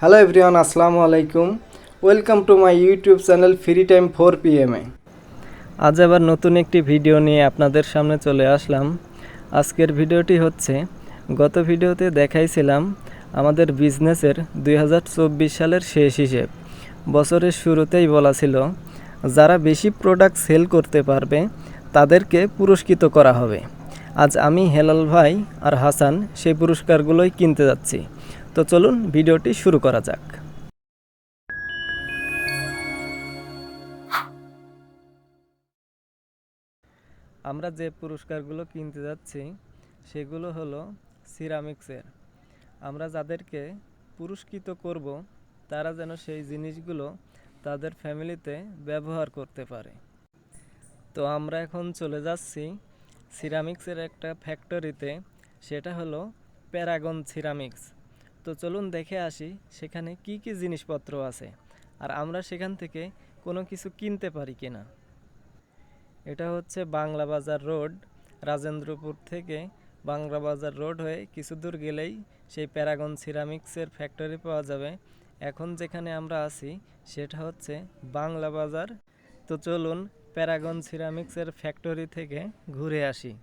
Hello everyone, আসসালামু আলাইকুম। Welcome to my YouTube channel free time 4 PM-এ। আজ আবার নতুন একটি ভিডিও নিয়ে আপনাদের সামনে চলে আসলাম। আজকের ভিডিওটি হচ্ছে, গত ভিডিওতে দেখাইছিলাম আমাদের বিজনেসের 2024 সালের শেষ হিসেব। বছরের শুরুতেই বলা ছিল যারা বেশি প্রোডাক্ট সেল করতে পারবে তাদেরকে পুরস্কৃত করা হবে। আজ আমি হেলাল ভাই আর হাসান সেই পুরস্কারগুলোই কিনতে যাচ্ছি। তো চলুন ভিডিওটি শুরু করা যাক। আমরা যে পুরস্কারগুলো কিনতে যাচ্ছি সেগুলো হলো সিরামিক্সের। আমরা যাদেরকে পুরস্কৃত করব তারা যেন সেই জিনিসগুলো তাদের ফ্যামিলিতে ব্যবহার করতে পারে। তো আমরা এখন চলে যাচ্ছি সিরামিক্সের একটা ফ্যাক্টরিতে, সেটা হলো প্যারাগন সিরামিক্স। তো চলুন দেখে আসি সেখানে কি কি জিনিসপত্র আছে আর আমরা সেখান থেকে কোনো কিছু কিনতে পারি কিনা। এটা হচ্ছে বাংলা বাজার রোড। রাজেন্দ্রপুর থেকে বাংলা বাজার রোড হয়ে কিছু দূর গেলেই সেই প্যারাগন সিরামিক্সের ফ্যাক্টরি পাওয়া যাবে। এখন যেখানে আমরা আছি সেটা হচ্ছে বাংলা বাজার। তো চলুন প্যারাগন সিরামিক্সের ফ্যাক্টরি থেকে ঘুরে আসি।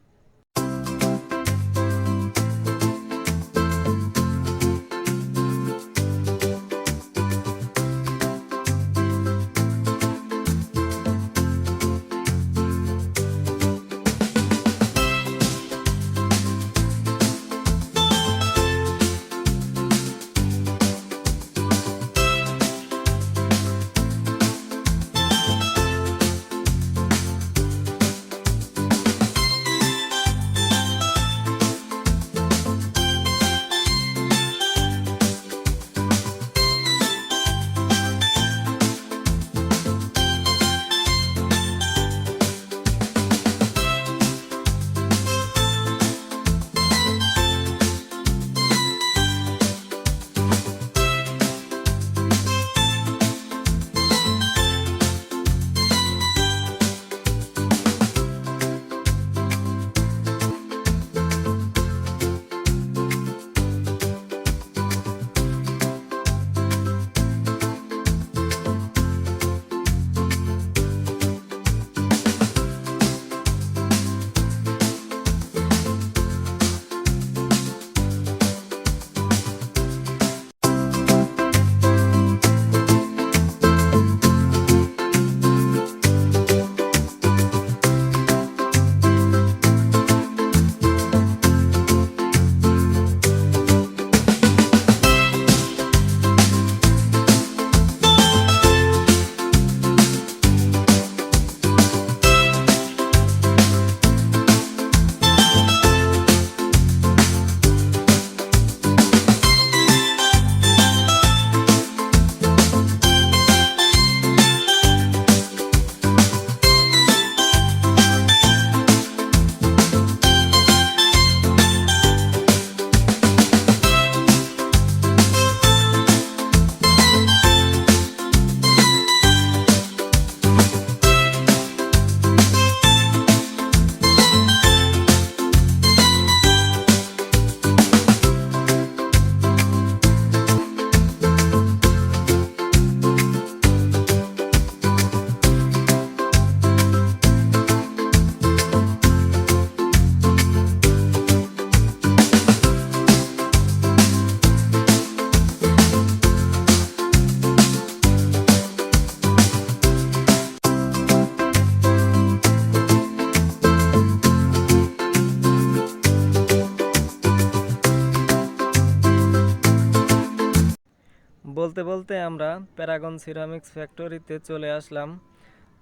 বলতে বলতে আমরা প্যারাগন সিরামিক্স ফ্যাক্টরিতে চলে আসলাম।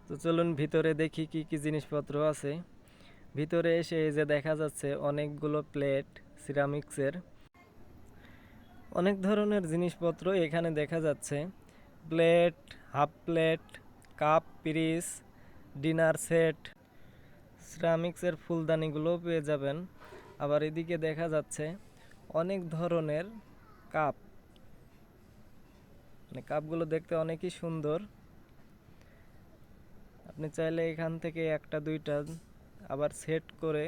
তো চলুন ভিতরে দেখি কি কি জিনিসপত্র আছে। ভিতরে এসে এই যে দেখা যাচ্ছে অনেকগুলো প্লেট সিরামিক্সের, অনেক ধরনের জিনিসপত্র এখানে দেখা যাচ্ছে। প্লেট, হাফ প্লেট, কাপ, পিরিচ, ডিনার সেট, সিরামিক্সের ফুলদানিগুলোও পেয়ে যাবেন। আবার এদিকে দেখা যাচ্ছে অনেক ধরনের কাপ, মানে কাপগুলো দেখতে অনেকই সুন্দর। আপনি চাইলে এখান থেকে একটা দুইটা আবার সেট করে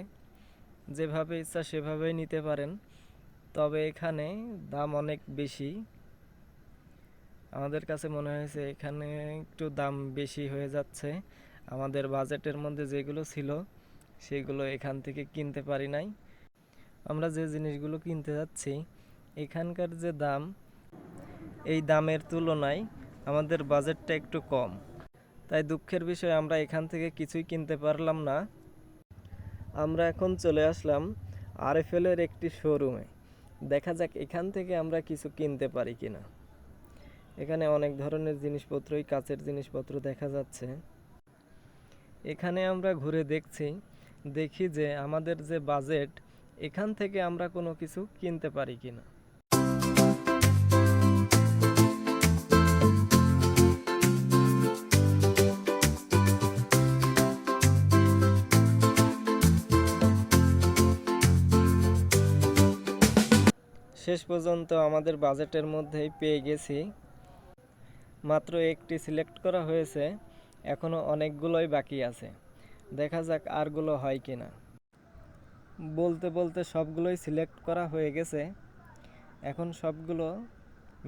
যেভাবে ইচ্ছা সেভাবেই নিতে পারেন, তবে এখানে দাম অনেক বেশি। আমাদের কাছে মনে হয়েছে এখানে একটু দাম বেশি হয়ে যাচ্ছে। আমাদের বাজেটের মধ্যে যেগুলো ছিল সেগুলো এখান থেকে কিনতে পারি নাই। আমরা যে জিনিসগুলো কিনতে যাচ্ছি এখানকার যে দাম, এই দামের তুলনায় আমাদের বাজেটটা একটু কম। তাই দুঃখের বিষয় আমরা এখান থেকে কিছুই কিনতে পারলাম না। আমরা এখন চলে আসলাম আরএফএলের একটি শোরুমে। দেখা যাক এখান থেকে আমরা কিছু কিনতে পারি কিনা। এখানে অনেক ধরনের জিনিসপত্রই, কাচের জিনিসপত্র দেখা যাচ্ছে। এখানে আমরা ঘুরে দেখি যে আমাদের যে বাজেট, এখান থেকে আমরা কোনো কিছু কিনতে পারি কিনা। শেষ পর্যন্ত আমাদের বাজেটের মধ্যেই পেয়ে গেছি। মাত্র একটি সিলেক্ট করা হয়েছে, এখনও অনেকগুলোই বাকি আছে। দেখা যাক আরগুলো হয় কিনা। বলতে বলতে সবগুলোই সিলেক্ট করা হয়ে গেছে, এখন সবগুলো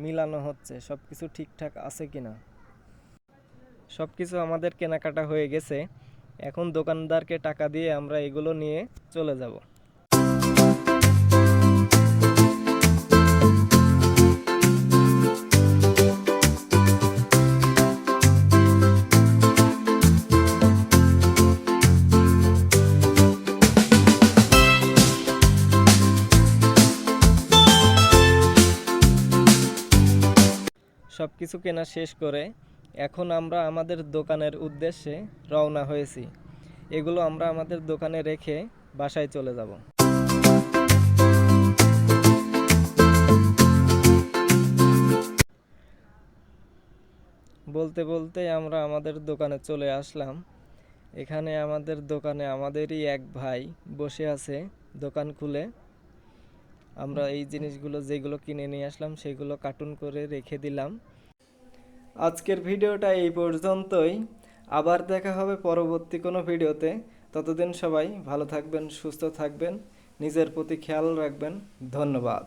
মিলানো হচ্ছে সব কিছু ঠিকঠাক আছে কিনা। সব কিছু আমাদের কেনাকাটা হয়ে গেছে, এখন দোকানদারকে টাকা দিয়ে আমরা এগুলো নিয়ে চলে যাব। সব কিছু কেনা শেষ করে এখন আমরা আমাদের দোকানের উদ্দেশ্যে রওনা হয়েছি। এগুলো আমরা আমাদের দোকানে রেখে বাসায় চলে যাব। বলতে বলতে আমরা আমাদের দোকানে চলে আসলাম। এখানে আমাদের দোকানে আমাদেরই এক ভাই বসে আছে দোকান খুলে। আমরা এই জিনিসগুলো যেগুলো কিনে নিয়ে আসলাম সেগুলো কার্টুন করে রেখে দিলাম। আজকের ভিডিওটা এই পর্যন্তই। আবার দেখা হবে পরবর্তী কোনো ভিডিওতে। ততদিন সবাই ভালো থাকবেন, সুস্থ থাকবেন, নিজের প্রতি খেয়াল রাখবেন। ধন্যবাদ।